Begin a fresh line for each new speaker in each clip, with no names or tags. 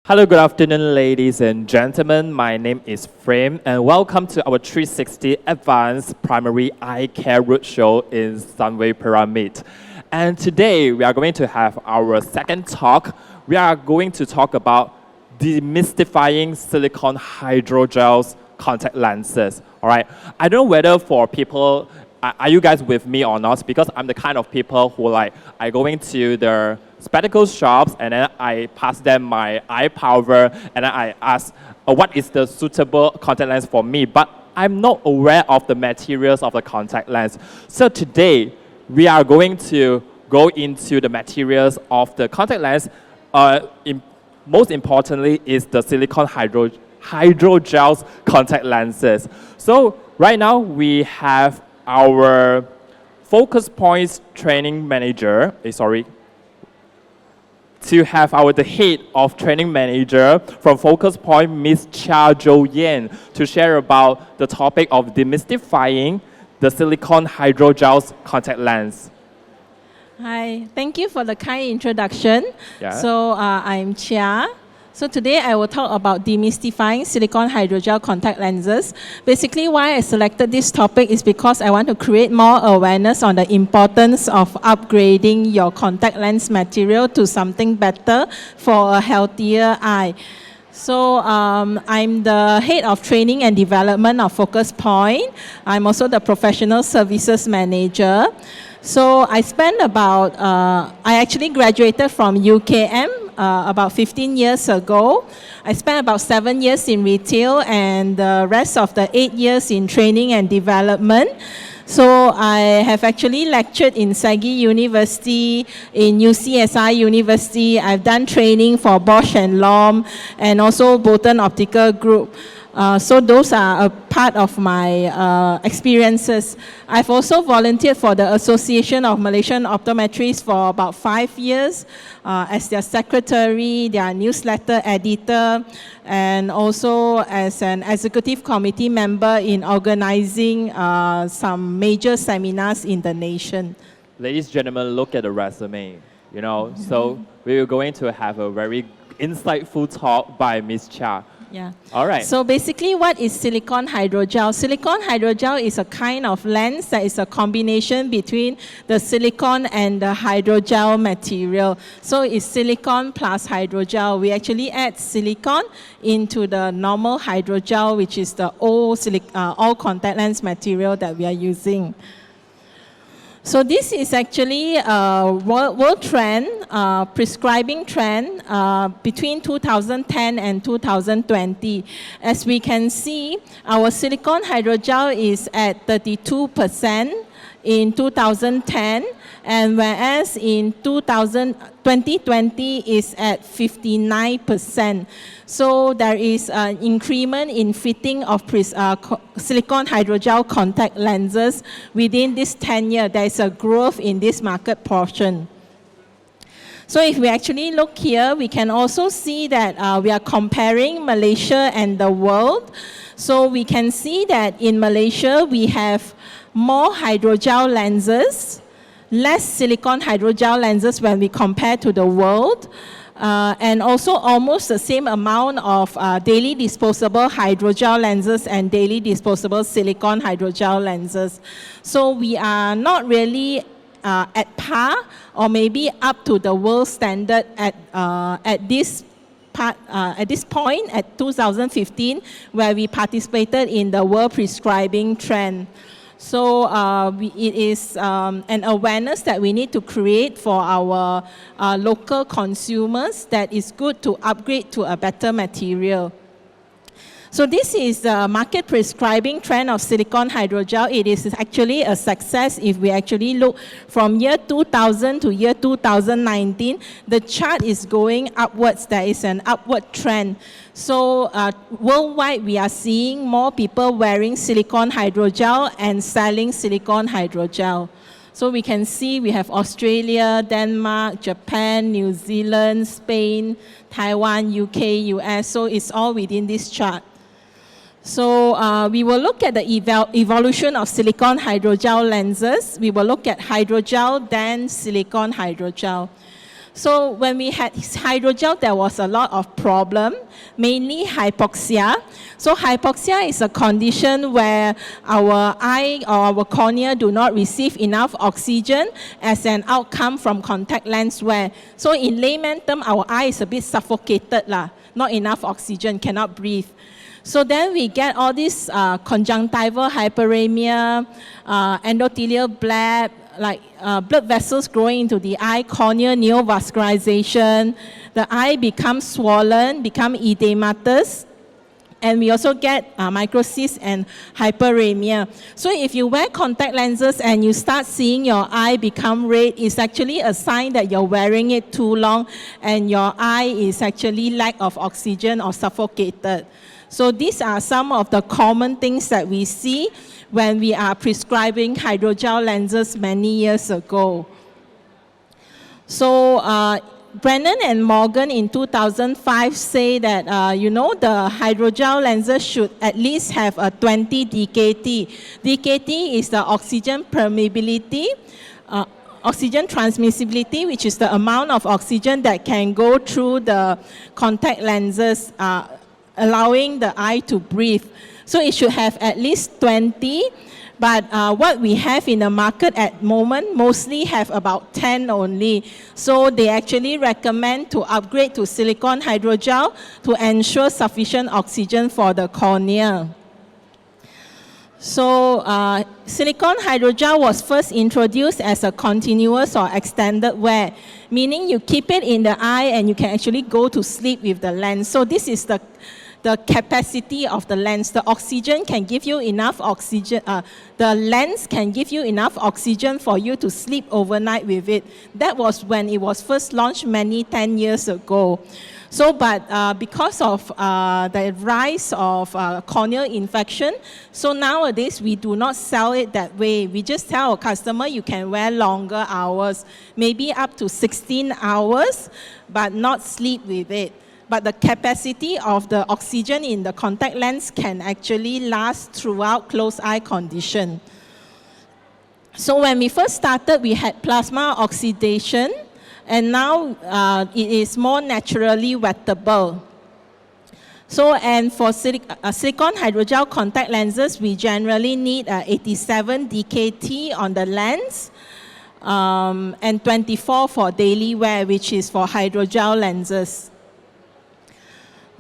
Hello, good afternoon, ladies and gentlemen. My name is Frame, and welcome to our 360 Advanced Primary Eye Care Roadshow in Sunway Pyramid. And today, we are going to have our second talk. We are going to talk about demystifying silicone hydrogels contact lenses. All right. I don't know whether for people, are you guys with me or not? Because I'm the kind of people who I go into the spectacle shops and then I pass them my eye powder and then I ask what is the suitable contact lens for me, but I'm not aware of the materials of the contact lens. So today we are going to go into the materials of the contact lens. Most importantly is the silicone hydrogels contact lenses. So right now we have our focus points training manager, to have the head of training manager from Focus Point, Ms Chia Jho Yan, to share about the topic of demystifying the silicone hydrogels contact lens.
Hi, thank you for the kind introduction.
Yeah.
So I'm Chia. So today I will talk about demystifying silicone hydrogel contact lenses. Basically why I selected this topic is because I want to create more awareness on the importance of upgrading your contact lens material to something better for a healthier eye. So I'm the head of training and development of Focus Point. I'm also the professional services manager. So I spent I actually graduated from UKM about 15 years ago. I spent about 7 years in retail and the rest of the 8 years in training and development. So I have actually lectured in Sagi University, in UCSI University. I've done training for Bosch and Lomb and also Bolton Optical Group. So those are a part of my experiences. I've also volunteered for the Association of Malaysian Optometrists for about 5 years as their secretary, their newsletter editor, and also as an executive committee member in organizing some major seminars in the nation.
Ladies and gentlemen, look at the resume. So we are going to have a very insightful talk by Ms. Chia.
Yeah.
All right.
So basically, what is silicone hydrogel? Silicone hydrogel is a kind of lens that is a combination between the silicone and the hydrogel material. So it's silicone plus hydrogel. We actually add silicone into the normal hydrogel, which is the all contact lens material that we are using. So this is actually a world trend, prescribing trend between 2010 and 2020. As we can see, our silicone hydrogel is at 32% in 2010, and whereas in 2020 is at 59%. So there is an increment in fitting of silicone hydrogel contact lenses within this 10 years. There is a growth in this market portion. So if we actually look here, we can also see that we are comparing Malaysia and the world. So we can see that in Malaysia, we have more hydrogel lenses, less silicone hydrogel lenses when we compare to the world, and also almost the same amount of daily disposable hydrogel lenses and daily disposable silicone hydrogel lenses. So we are not really at par or maybe up to the world standard at this point, at 2015, where we participated in the world prescribing trend. So it is an awareness that we need to create for our local consumers that is good to upgrade to a better material. So this is the market prescribing trend of silicone hydrogel. It is actually a success if we actually look from year 2000 to year 2019. The chart is going upwards. There is an upward trend. So worldwide, we are seeing more people wearing silicone hydrogel and selling silicone hydrogel. So we can see we have Australia, Denmark, Japan, New Zealand, Spain, Taiwan, UK, US. So it's all within this chart. So we will look at the evolution of silicone hydrogel lenses. We will look at hydrogel, then silicone hydrogel. So when we had hydrogel, there was a lot of problem, mainly hypoxia. So hypoxia is a condition where our eye or our cornea do not receive enough oxygen as an outcome from contact lens wear. So in layman term, our eye is a bit suffocated, not enough oxygen, cannot breathe. So then we get all this conjunctival hyperemia, endothelial bleb, like blood vessels growing into the eye, corneal neovascularization. The eye becomes swollen, become edematous. And we also get microcysts and hyperemia. So if you wear contact lenses and you start seeing your eye become red, it's actually a sign that you're wearing it too long and your eye is actually lack of oxygen or suffocated. So these are some of the common things that we see when we are prescribing hydrogel lenses many years ago. So Brennan and Morgan in 2005 say that, the hydrogel lenses should at least have a 20 DKT. DKT is the oxygen permeability, oxygen transmissibility, which is the amount of oxygen that can go through the contact lenses, allowing the eye to breathe. So it should have at least 20, but what we have in the market at the moment mostly have about 10 only. So they actually recommend to upgrade to silicone hydrogel to ensure sufficient oxygen for the cornea. So silicone hydrogel was first introduced as a continuous or extended wear, meaning you keep it in the eye and you can actually go to sleep with the lens. So this is the capacity of the lens. The oxygen can give you enough oxygen, the lens can give you enough oxygen for you to sleep overnight with it. That was when it was first launched 10 years ago. So, but because of the rise of corneal infection, so nowadays we do not sell it that way. We just tell our customer you can wear longer hours, maybe up to 16 hours, but not sleep with it. But the capacity of the oxygen in the contact lens can actually last throughout closed eye condition. So when we first started, we had plasma oxidation, and now it is more naturally wettable. So, and for silicone hydrogel contact lenses, we generally need 87 DKT on the lens, and 24 for daily wear, which is for hydrogel lenses.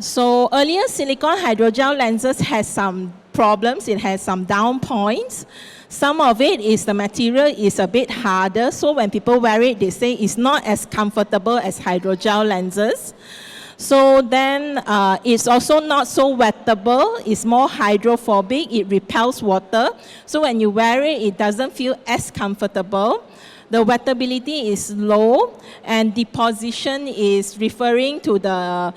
So earlier silicone hydrogel lenses has some problems. It has some down points. Some of it is the material is a bit harder. So when people wear it, they say it's not as comfortable as hydrogel lenses. So then it's also not so wettable. It's more hydrophobic. It repels water. So when you wear it, it doesn't feel as comfortable. The wettability is low, and deposition is referring to the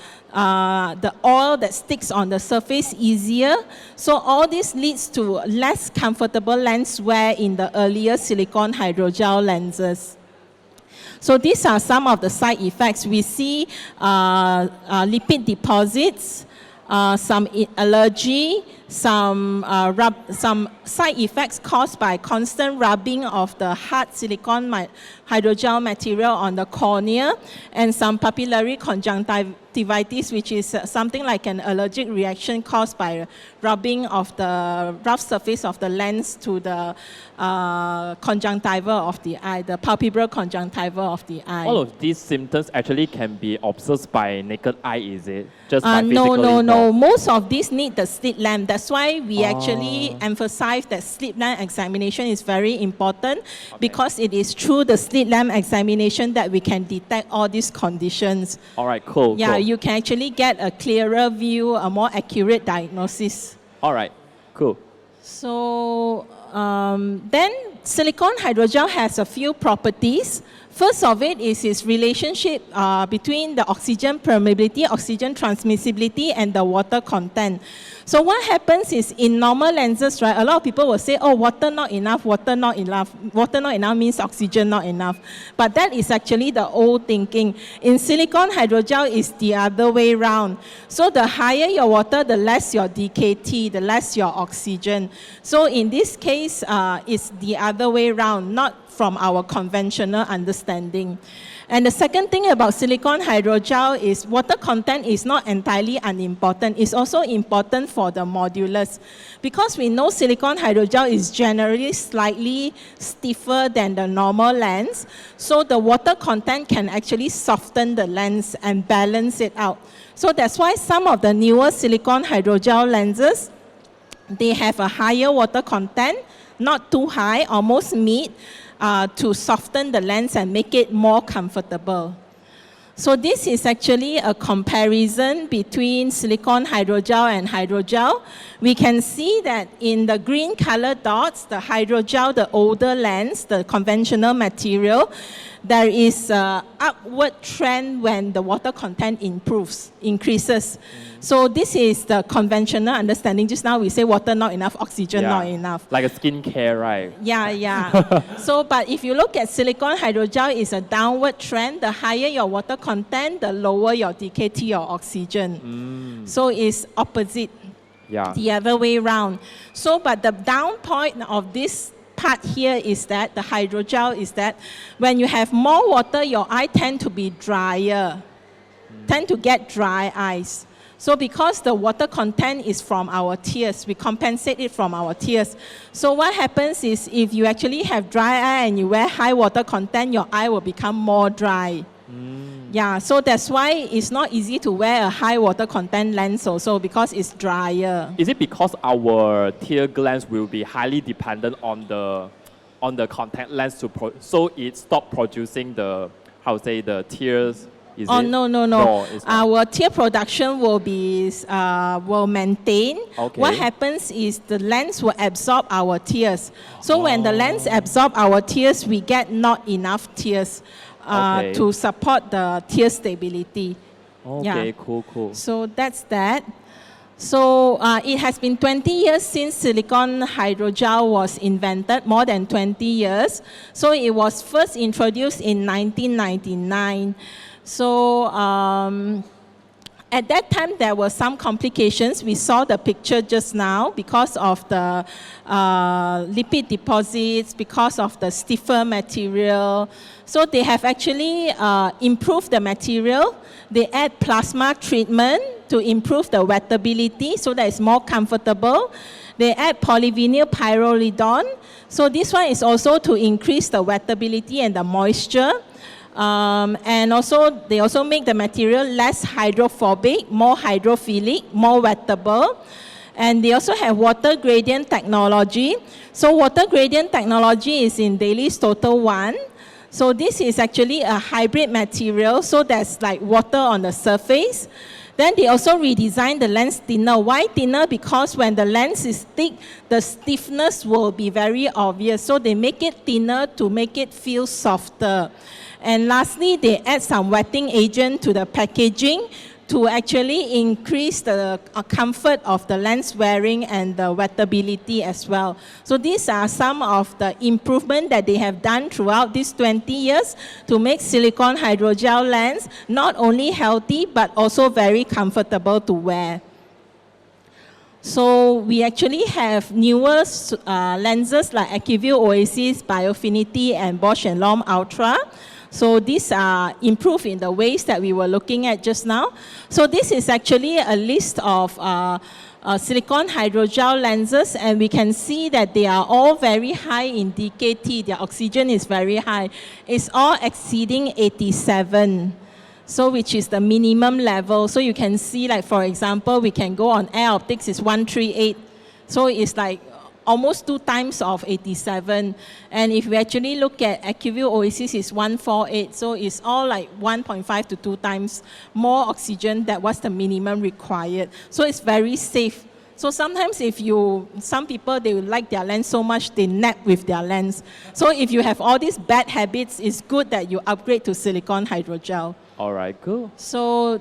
oil that sticks on the surface easier. So all this leads to less comfortable lens wear in the earlier silicone hydrogel lenses. So these are some of the side effects. We see lipid deposits, some allergy, some side effects caused by constant rubbing of the hard silicone hydrogel material on the cornea, and some papillary conjunctivitis, which is something like an allergic reaction caused by rubbing of the rough surface of the lens to the conjunctiva of the eye, the palpebral conjunctiva of the eye.
All of these symptoms actually can be observed by naked eye, is it? Just by physically?
No. Most of these need the slit lamp. That's why we actually emphasize that slit lamp examination is very important, because it is through the slit lamp examination that we can detect all these conditions.
All right, cool.
Yeah,
cool.
you can actually get a clearer view, a more accurate diagnosis.
All right, cool.
So then silicone hydrogel has a few properties. First of it is its relationship between the oxygen permeability, oxygen transmissibility, and the water content. So what happens is in normal lenses, right, a lot of people will say, oh, water not enough, water not enough. Water not enough means oxygen not enough. But that is actually the old thinking. In silicone hydrogel, it's the other way around. So the higher your water, the less your DKT, the less your oxygen. So in this case, it's the other way around, not from our conventional understanding. And the second thing about silicone hydrogel is water content is not entirely unimportant. It's also important for the modulus. Because we know silicone hydrogel is generally slightly stiffer than the normal lens, so the water content can actually soften the lens and balance it out. So that's why some of the newer silicone hydrogel lenses, they have a higher water content, not too high, almost mid, to soften the lens and make it more comfortable. So this is actually a comparison between silicone hydrogel and hydrogel. We can see that in the green color dots, the hydrogel, the older lens, the conventional material, there is an upward trend when the water content increases. So this is the conventional understanding. Just now we say water not enough, oxygen not enough.
Like a skincare, right?
Yeah. So, but if you look at silicone hydrogel, it's a downward trend. The higher your water content, the lower your DKT or oxygen. So it's opposite, the other way around. So, but the down point of this part here is that, the hydrogel is that, when you have more water, your eye tend to be drier, tend to get dry eyes. So because the water content is from our tears, we compensate it from our tears. So what happens is, if you actually have dry eye and you wear high water content, your eye will become more dry. Yeah, so that's why it's not easy to wear a high water content lens also, because it's drier.
Is it because our tear glands will be highly dependent on the contact lens so it stop producing the, the tears?
No. Our tear production will maintain.
Okay.
What happens is the lens will absorb our tears. So when the lens absorbs our tears, we get not enough tears to support the tear stability.
Okay, cool.
So that's that. So it has been 20 years since silicone hydrogel was invented, more than 20 years. So it was first introduced in 1999. So at that time, there were some complications. We saw the picture just now because of the lipid deposits, because of the stiffer material. So they have actually improved the material. They add plasma treatment to improve the wettability so that it's more comfortable. They add polyvinyl pyrrolidone. So this one is also to increase the wettability and the moisture. And also, they also make the material less hydrophobic, more hydrophilic, more wettable. And they also have water gradient technology. So water gradient technology is in Daly's Total 1. So this is actually a hybrid material, so there's like water on the surface. Then they also redesigned the lens thinner. Why thinner? Because when the lens is thick, the stiffness will be very obvious. So they make it thinner to make it feel softer. And lastly, they add some wetting agent to the packaging to actually increase the comfort of the lens wearing and the wettability as well. So these are some of the improvements that they have done throughout these 20 years to make silicone hydrogel lens not only healthy but also very comfortable to wear. So we actually have newer lenses like AccuView Oasis, Biofinity, and Bausch & Lomb Ultra. So these are improved in the ways that we were looking at just now. So this is actually a list of silicone hydrogel lenses, and we can see that they are all very high in DKT. Their oxygen is very high. It's all exceeding 87. So which is the minimum level. So you can see, like, for example, we can go on Air Optics, is 138. So it's like almost 2 times of 87. And if we actually look at AccuView Oasis, it's 148. So it's all like 1.5 to 2 times more oxygen than what's the minimum required. So it's very safe. So sometimes some people, they like their lens so much, they nap with their lens. So if you have all these bad habits, it's good that you upgrade to silicone hydrogel.
All right, cool.
So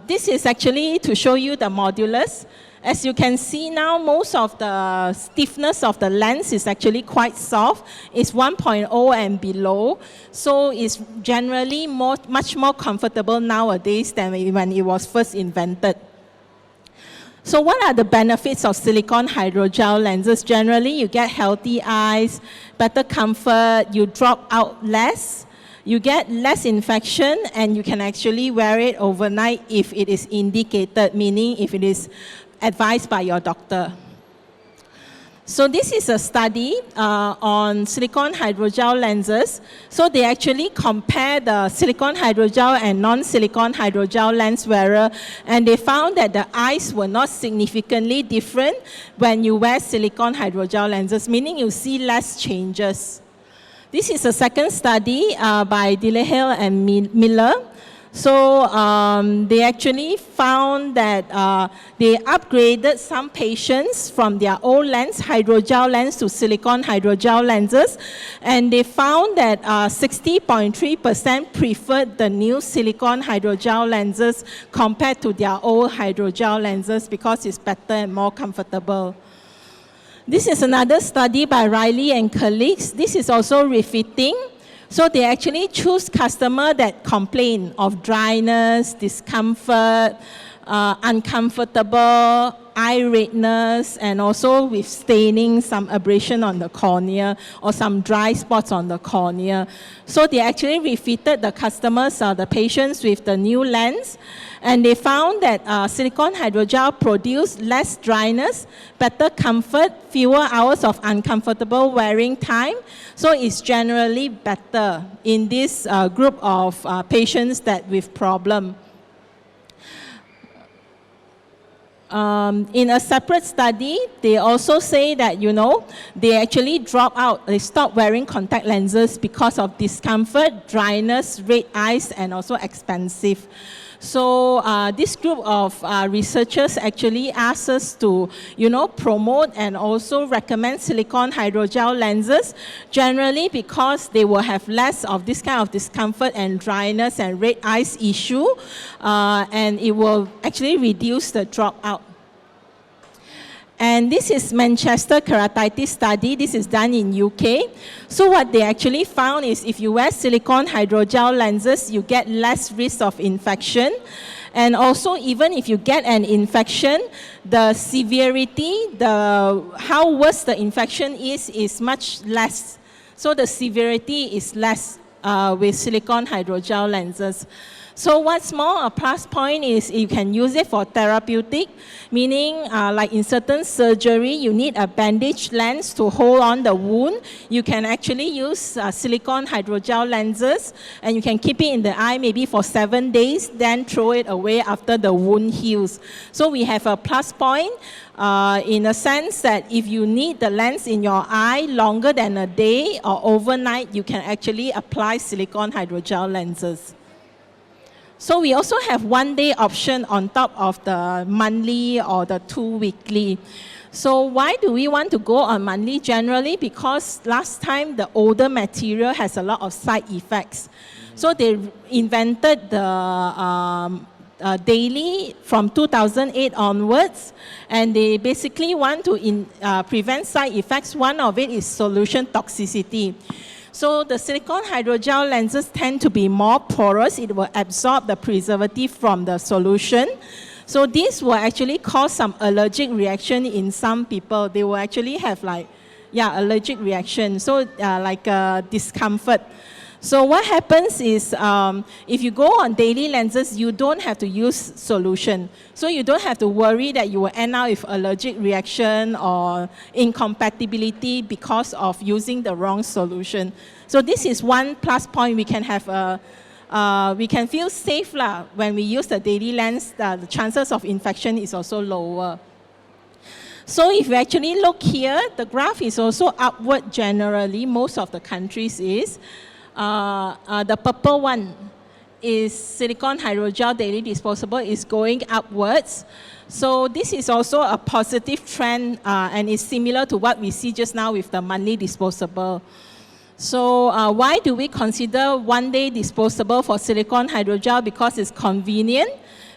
this is actually to show you the modulus. As you can see now, most of the stiffness of the lens is actually quite soft. It's 1.0 and below. So it's generally much more comfortable nowadays than when it was first invented. So what are the benefits of silicone hydrogel lenses? Generally, you get healthy eyes, better comfort, you drop out less, you get less infection, and you can actually wear it overnight if it is indicated, meaning if it is advised by your doctor. So this is a study on silicone hydrogel lenses. So they actually compare the silicone hydrogel and non-silicone hydrogel lens wearer, and they found that the eyes were not significantly different when you wear silicone hydrogel lenses, meaning you see less changes. This is a second study by Delahill and Miller. So they actually found that they upgraded some patients from their old lens, hydrogel lens, to silicone hydrogel lenses, and they found that 60.3% preferred the new silicone hydrogel lenses compared to their old hydrogel lenses because it's better and more comfortable. This is another study by Riley and colleagues. This is also refitting. So they actually choose customers that complain of dryness, discomfort, uncomfortable, eye redness, and also with staining, some abrasion on the cornea, or some dry spots on the cornea. So they actually refitted the customers, the patients with the new lens, and they found that silicone hydrogel produced less dryness, better comfort, fewer hours of uncomfortable wearing time. So it's generally better in this group of patients that with problem. In a separate study, they also say that, they actually they stop wearing contact lenses because of discomfort, dryness, red eyes, and also expensive. So this group of researchers actually asked us to, promote and also recommend silicone hydrogel lenses, generally because they will have less of this kind of discomfort and dryness and red eyes issue, and it will actually reduce the dropout. And this is Manchester keratitis study. This is done in UK. So what they actually found is if you wear silicone hydrogel lenses, you get less risk of infection. And also, even if you get an infection, the severity, how worse the infection is much less. So the severity is less with silicone hydrogel lenses. So what's more, a plus point is you can use it for therapeutic, meaning like in certain surgery, you need a bandage lens to hold on the wound. You can actually use silicone hydrogel lenses, and you can keep it in the eye maybe for 7 days, then throw it away after the wound heals. So we have a plus point in a sense that if you need the lens in your eye longer than a day or overnight, you can actually apply silicone hydrogel lenses. So we also have 1 day option on top of the monthly or the 2 weekly. So why do we want to go on monthly? Generally because last time the older material has a lot of side effects. So they invented the daily from 2008 onwards, and they basically want to prevent side effects. One of it is solution toxicity. So the silicone hydrogel lenses tend to be more porous. It will absorb the preservative from the solution. So this will actually cause some allergic reaction in some people. They will actually have allergic reaction. So like discomfort. So what happens is if you go on daily lenses, you don't have to use solution. So you don't have to worry that you will end up with allergic reaction or incompatibility because of using the wrong solution. So this is one plus point. We can have we can feel safe when we use the daily lens. The chances of infection is also lower. So if you actually look here, the graph is also upward generally. Most of the countries is. The purple one is silicone hydrogel daily disposable is going upwards. So this is also a positive trend and is similar to what we see just now with the monthly disposable. So why do we consider 1 day disposable for silicone hydrogel? Because it's convenient,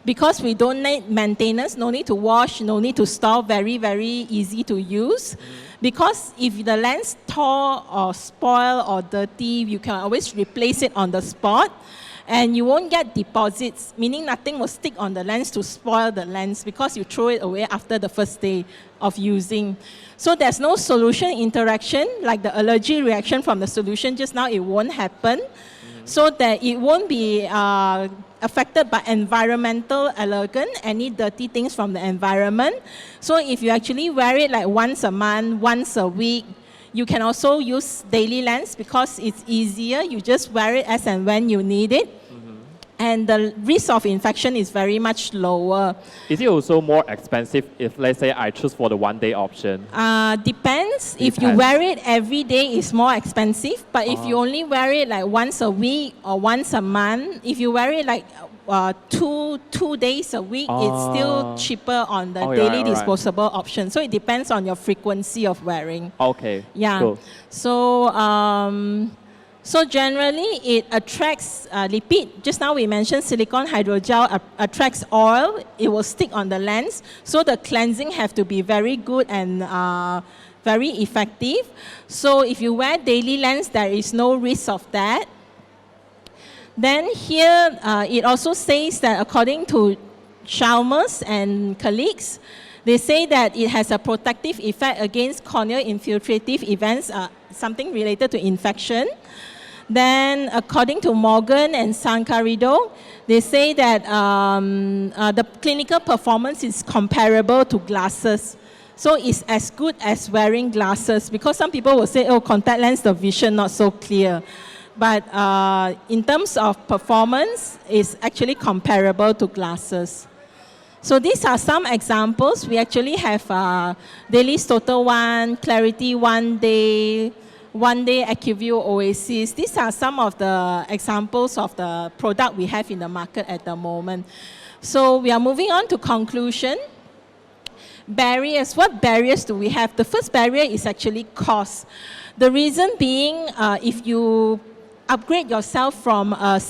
because we don't need maintenance, no need to wash, no need to store, very, very easy to use. Because if the lens tore or spoil or dirty, you can always replace it on the spot, and you won't get deposits, meaning nothing will stick on the lens to spoil the lens because you throw it away after the first day of using. So there's no solution interaction, like the allergy reaction from the solution just now, it won't happen. so that it won't be affected by environmental allergen, any dirty things from the environment. So if you actually wear it like once a month, once a week, you can also use daily lens because it's easier. You just wear it as and when you need it. And the risk of infection is very much lower.
Is it also more expensive if, let's say, I choose for the one-day option?
Depends. If you wear it every day, it's more expensive. But if you only wear it like once a week or once a month, if you wear it like two days a week, it's still cheaper on the daily disposable option. So it depends on your frequency of wearing.
Okay.
Yeah.
Cool.
So generally, it attracts lipid. Just now we mentioned silicone hydrogel attracts oil. It will stick on the lens. So the cleansing have to be very good and very effective. So if you wear daily lens, there is no risk of that. Then here, it also says that according to Chalmers and colleagues, they say that it has a protective effect against corneal infiltrative events, something related to infection. Then, according to Morgan and Sancarido, they say that the clinical performance is comparable to glasses. So it's as good as wearing glasses, because some people will say, oh, contact lens, the vision not so clear. But in terms of performance, it's actually comparable to glasses. So these are some examples. We actually have Dailies Total One, Clarity One Day AccuView Oasis. These are some of the examples of the product we have in the market at the moment. So we are moving on to conclusion. Barriers. What barriers do we have? The first barrier is actually cost. The reason being, if you upgrade yourself from a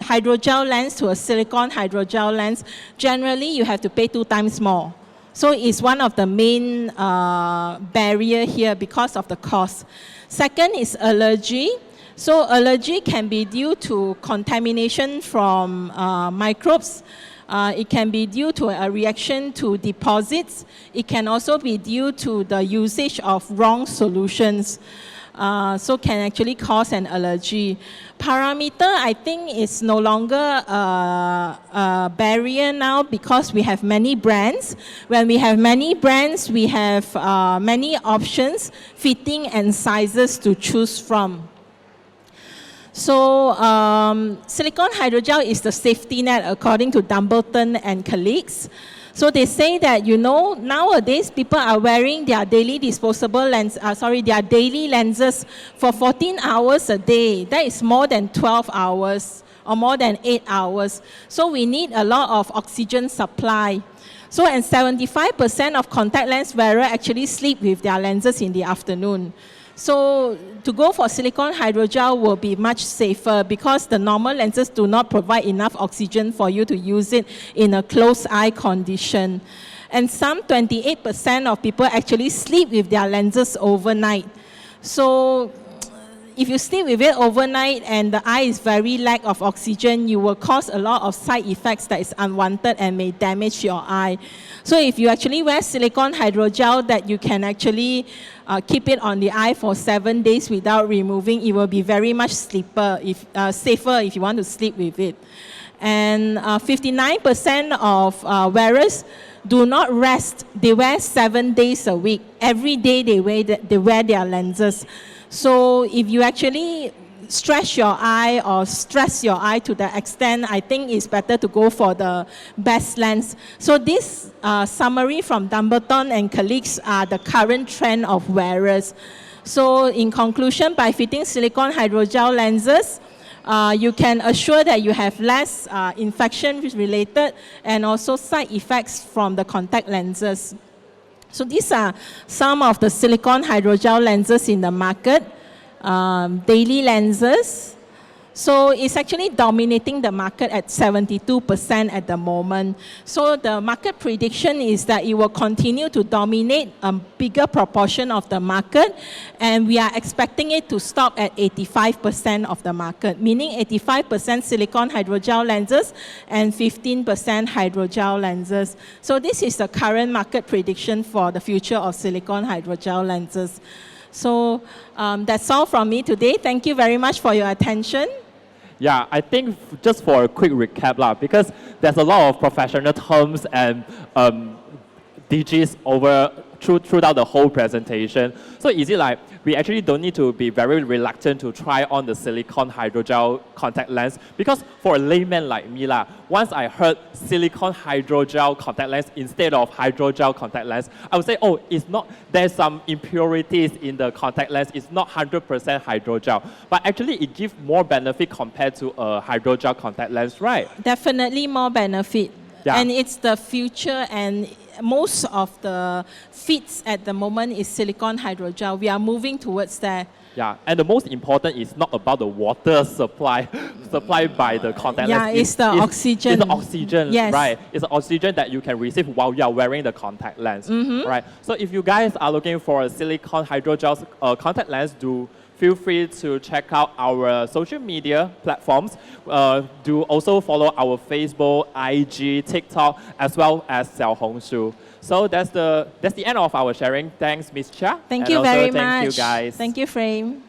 hydrogel lens to a silicone hydrogel lens, generally you have to pay 2 times more. So it's one of the main barrier here because of the cost. Second is allergy. So allergy can be due to contamination from microbes. It can be due to a reaction to deposits. It can also be due to the usage of wrong solutions. So can actually cause an allergy. Parameter, I think, is no longer a barrier now because we have many brands. When we have many brands, we have many options, fitting and sizes to choose from. So silicone hydrogel is the safety net according to Dumbleton and colleagues. So they say that, you know, nowadays people are wearing their daily disposable lens, their daily lenses for 14 hours a day. That is more than 12 hours or more than 8 hours. So we need a lot of oxygen supply. So, and 75% of contact lens wearers actually sleep with their lenses in the afternoon. So to go for silicone hydrogel will be much safer because the normal lenses do not provide enough oxygen for you to use it in a closed eye condition. And some 28% of people actually sleep with their lenses overnight. So if you sleep with it overnight and the eye is very lack of oxygen, you will cause a lot of side effects that is unwanted and may damage your eye. So if you actually wear silicone hydrogel that you can actually keep it on the eye for 7 days without removing, it will be very much safer if you want to sleep with it. And 59% of wearers do not rest. They wear 7 days a week. Every day they wear their lenses. So if you actually stretch your eye or stress your eye to the extent, I think it's better to go for the best lens. So this summary from Dumbleton and colleagues are the current trend of wearers. So in conclusion, by fitting silicone hydrogel lenses, you can assure that you have less infection related and also side effects from the contact lenses. So these are some of the silicone hydrogel lenses in the market, daily lenses. So it's actually dominating the market at 72% at the moment. So the market prediction is that it will continue to dominate a bigger proportion of the market, and we are expecting it to stop at 85% of the market, meaning 85% silicone hydrogel lenses and 15% hydrogel lenses. So this is the current market prediction for the future of silicone hydrogel lenses. So that's all from me today. Thank you very much for your attention.
Yeah, I think just for a quick recap, because there's a lot of professional terms and DGs throughout the whole presentation. So is it like we actually don't need to be very reluctant to try on the silicone hydrogel contact lens? Because for a layman like me, once I heard silicone hydrogel contact lens instead of hydrogel contact lens, I would say, oh, it's not, there's some impurities in the contact lens. It's not 100% hydrogel. But actually, it gives more benefit compared to a hydrogel contact lens, right?
Definitely more benefit.
Yeah.
And it's the future, and most of the fits at the moment is silicone hydrogel. We are moving towards that.
Yeah, and the most important is not about the water supply supplied by the contact lens.
Yeah, it's the oxygen.
It's the oxygen,
yes.
right? It's the oxygen that you can receive while you are wearing the contact lens, right? So if you guys are looking for a silicone hydrogel contact lens, do feel free to check out our social media platforms. Do also follow our Facebook, IG, TikTok, as well as Xiaohongshu. So that's the end of our sharing. Thanks, Ms. Chia.
Thank
And
you
also
very
thank
much.
you guys.
Thank you, Frame.